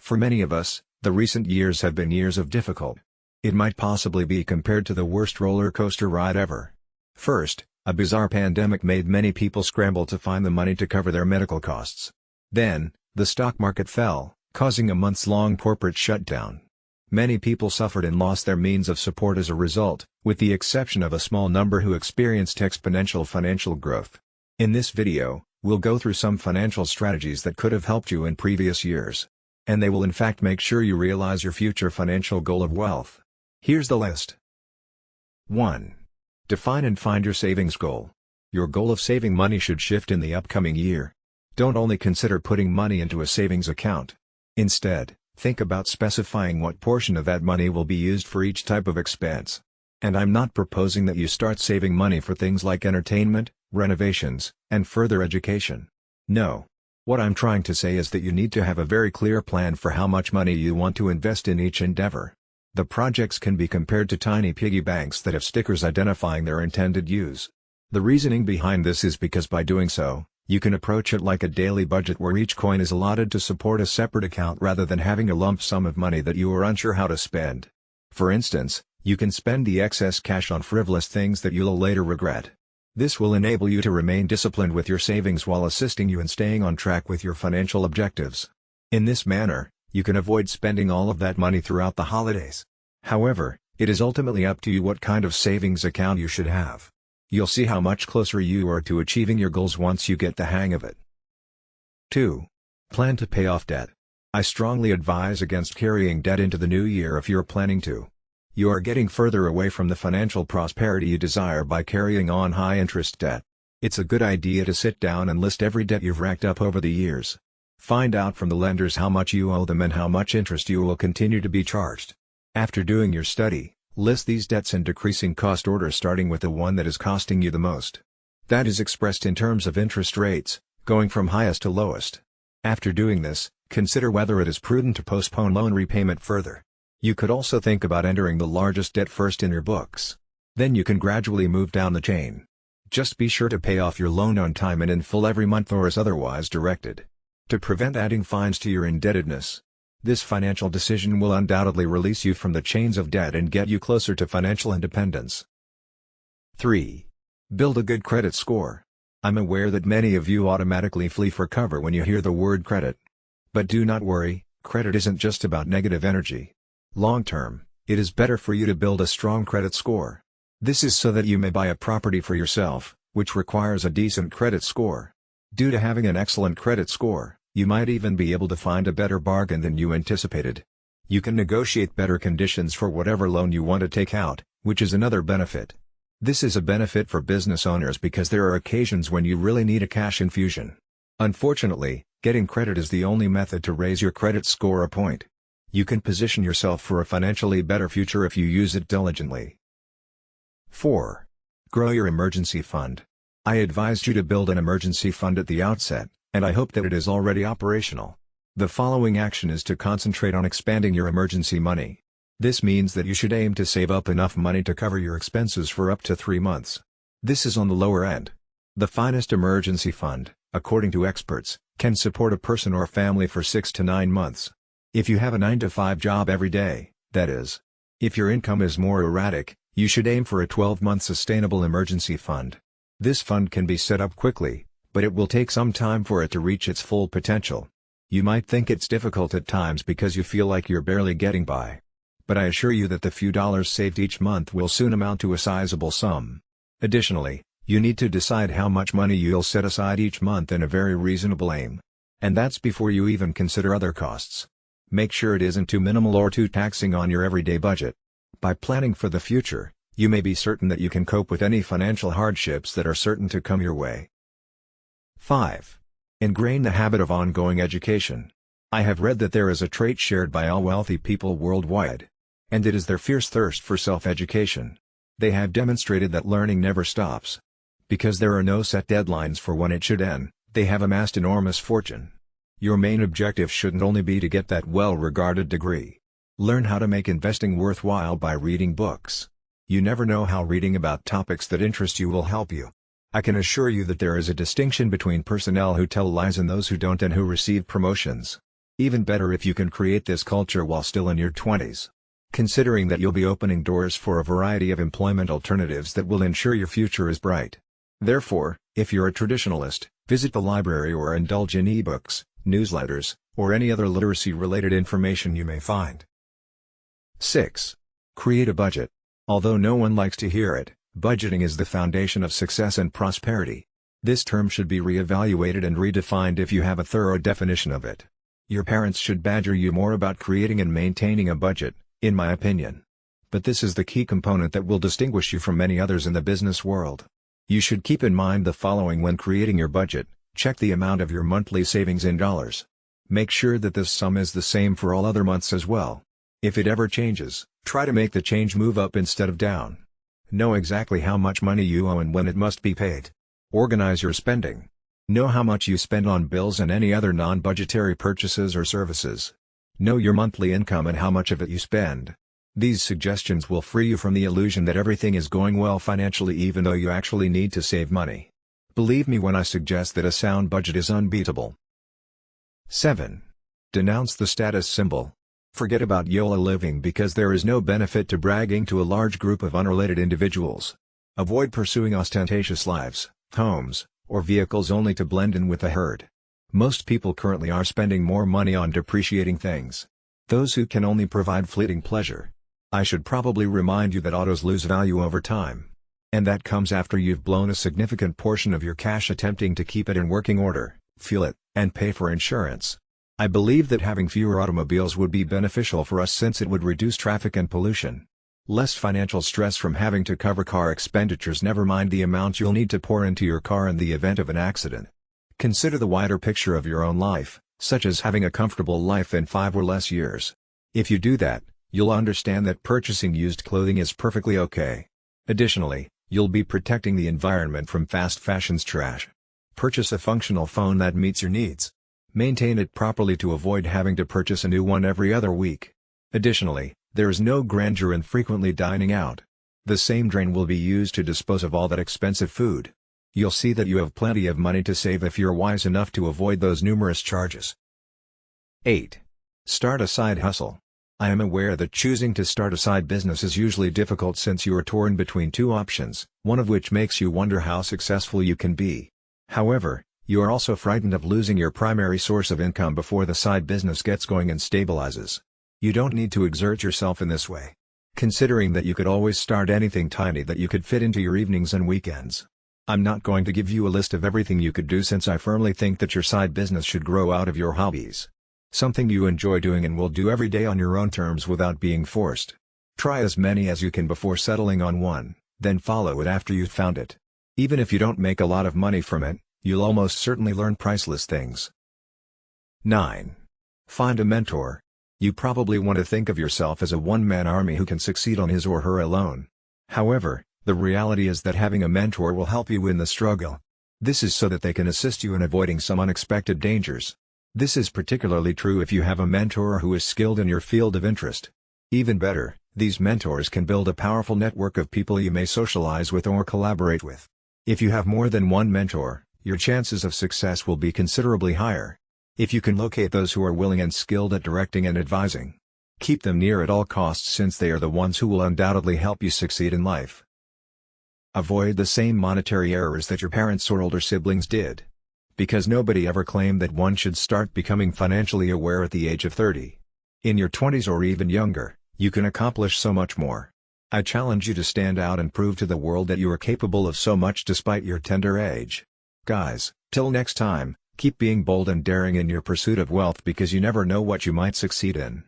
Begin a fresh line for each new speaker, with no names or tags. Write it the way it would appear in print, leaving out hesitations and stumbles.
For many of us, the recent years have been years of difficult. It might possibly be compared to the worst roller coaster ride ever. First, a bizarre pandemic made many people scramble to find the money to cover their medical costs. Then, the stock market fell, causing a months-long corporate shutdown. Many people suffered and lost their means of support as a result, with the exception of a small number who experienced exponential financial growth. In this video, we'll go through some financial strategies that could have helped you in previous years. And they will in fact make sure you realize your future financial goal of wealth. Here's the list. 1. Define and find your savings goal. Your goal of saving money should shift in the upcoming year. Don't only consider putting money into a savings account. Instead, think about specifying what portion of that money will be used for each type of expense. And I'm not proposing that you start saving money for things like entertainment, renovations, and further education. No. What I'm trying to say is that you need to have a very clear plan for how much money you want to invest in each endeavor. The projects can be compared to tiny piggy banks that have stickers identifying their intended use. The reasoning behind this is because by doing so, you can approach it like a daily budget where each coin is allotted to support a separate account rather than having a lump sum of money that you are unsure how to spend. For instance, you can spend the excess cash on frivolous things that you'll later regret. This will enable you to remain disciplined with your savings while assisting you in staying on track with your financial objectives. In this manner, you can avoid spending all of that money throughout the holidays. However, it is ultimately up to you what kind of savings account you should have. You'll see how much closer you are to achieving your goals once you get the hang of it. 2. Plan to pay off debt. I strongly advise against carrying debt into the new year if you're planning to. You are getting further away from the financial prosperity you desire by carrying on high-interest debt. It's a good idea to sit down and list every debt you've racked up over the years. Find out from the lenders how much you owe them and how much interest you will continue to be charged. After doing your study, list these debts in decreasing cost order starting with the one that is costing you the most. That is expressed in terms of interest rates, going from highest to lowest. After doing this, consider whether it is prudent to postpone loan repayment further. You could also think about entering the largest debt first in your books. Then you can gradually move down the chain. Just be sure to pay off your loan on time and in full every month or as otherwise directed. To prevent adding fines to your indebtedness. This financial decision will undoubtedly release you from the chains of debt and get you closer to financial independence. 3. Build a good credit score. I'm aware that many of you automatically flee for cover when you hear the word credit. But do not worry, credit isn't just about negative energy. Long term, it is better for you to build a strong credit score. This is so that you may buy a property for yourself, which requires a decent credit score. Due to having an excellent credit score, you might even be able to find a better bargain than you anticipated. You can negotiate better conditions for whatever loan you want to take out, which is another benefit. This is a benefit for business owners because there are occasions when you really need a cash infusion. Unfortunately, getting credit is the only method to raise your credit score a point. You can position yourself for a financially better future if you use it diligently. 4. Grow your emergency fund. I advised you to build an emergency fund at the outset, and I hope that it is already operational. The following action is to concentrate on expanding your emergency money. This means that you should aim to save up enough money to cover your expenses for up to 3 months. This is on the lower end. The finest emergency fund, according to experts, can support a person or family for 6 to 9 months. If you have a 9-to-5 job every day, that is. If your income is more erratic, you should aim for a 12-month sustainable emergency fund. This fund can be set up quickly, but it will take some time for it to reach its full potential. You might think it's difficult at times because you feel like you're barely getting by. But I assure you that the few dollars saved each month will soon amount to a sizable sum. Additionally, you need to decide how much money you'll set aside each month in a very reasonable aim. And that's before you even consider other costs. Make sure it isn't too minimal or too taxing on your everyday budget. By planning for the future, you may be certain that you can cope with any financial hardships that are certain to come your way. 5. Ingrain the habit of ongoing education. I have read that there is a trait shared by all wealthy people worldwide. And it is their fierce thirst for self-education. They have demonstrated that learning never stops. Because there are no set deadlines for when it should end, they have amassed enormous fortune. Your main objective shouldn't only be to get that well-regarded degree. Learn how to make investing worthwhile by reading books. You never know how reading about topics that interest you will help you. I can assure you that there is a distinction between personnel who tell lies and those who don't and who receive promotions. Even better if you can create this culture while still in your 20s. Considering that you'll be opening doors for a variety of employment alternatives that will ensure your future is bright. Therefore, if you're a traditionalist, visit the library or indulge in ebooks, newsletters, or any other literacy-related information you may find. 6. Create a budget. Although no one likes to hear it, budgeting is the foundation of success and prosperity. This term should be re-evaluated and redefined if you have a thorough definition of it. Your parents should badger you more about creating and maintaining a budget, in my opinion. But this is the key component that will distinguish you from many others in the business world. You should keep in mind the following when creating your budget. Check the amount of your monthly savings in dollars. Make sure that this sum is the same for all other months as well. If it ever changes, try to make the change move up instead of down. Know exactly how much money you owe and when it must be paid. Organize your spending. Know how much you spend on bills and any other non-budgetary purchases or services. Know your monthly income and how much of it you spend. These suggestions will free you from the illusion that everything is going well financially even though you actually need to save money. Believe me when I suggest that a sound budget is unbeatable. 7. Denounce the status symbol. Forget about YOLO living because there is no benefit to bragging to a large group of unrelated individuals. Avoid pursuing ostentatious lives, homes, or vehicles only to blend in with the herd. Most people currently are spending more money on depreciating things. Those who can only provide fleeting pleasure. I should probably remind you that autos lose value over time. And that comes after you've blown a significant portion of your cash attempting to keep it in working order, fuel it, and pay for insurance. I believe that having fewer automobiles would be beneficial for us since it would reduce traffic and pollution. Less financial stress from having to cover car expenditures, never mind the amount you'll need to pour into your car in the event of an accident. Consider the wider picture of your own life, such as having a comfortable life in 5 or less years. If you do that, you'll understand that purchasing used clothing is perfectly okay. Additionally, you'll be protecting the environment from fast fashion's trash. Purchase a functional phone that meets your needs. Maintain it properly to avoid having to purchase a new one every other week. Additionally, there is no grandeur in frequently dining out. The same drain will be used to dispose of all that expensive food. You'll see that you have plenty of money to save if you're wise enough to avoid those numerous charges. 8. Start a side hustle. I am aware that choosing to start a side business is usually difficult since you are torn between two options, one of which makes you wonder how successful you can be. However, you are also frightened of losing your primary source of income before the side business gets going and stabilizes. You don't need to exert yourself in this way. Considering that you could always start anything tiny that you could fit into your evenings and weekends. I'm not going to give you a list of everything you could do since I firmly think that your side business should grow out of your hobbies. Something you enjoy doing and will do every day on your own terms without being forced. Try as many as you can before settling on one, then follow it after you've found it. Even if you don't make a lot of money from it, you'll almost certainly learn priceless things. 9. Find a mentor. You probably want to think of yourself as a one-man army who can succeed on his or her alone. However, the reality is that having a mentor will help you in the struggle. This is so that they can assist you in avoiding some unexpected dangers. This is particularly true if you have a mentor who is skilled in your field of interest. Even better, these mentors can build a powerful network of people you may socialize with or collaborate with. If you have more than one mentor, your chances of success will be considerably higher. If you can locate those who are willing and skilled at directing and advising, keep them near at all costs since they are the ones who will undoubtedly help you succeed in life. Avoid the same monetary errors that your parents or older siblings did. Because nobody ever claimed that one should start becoming financially aware at the age of 30. In your 20s or even younger, you can accomplish so much more. I challenge you to stand out and prove to the world that you are capable of so much despite your tender age. Guys, till next time, keep being bold and daring in your pursuit of wealth because you never know what you might succeed in.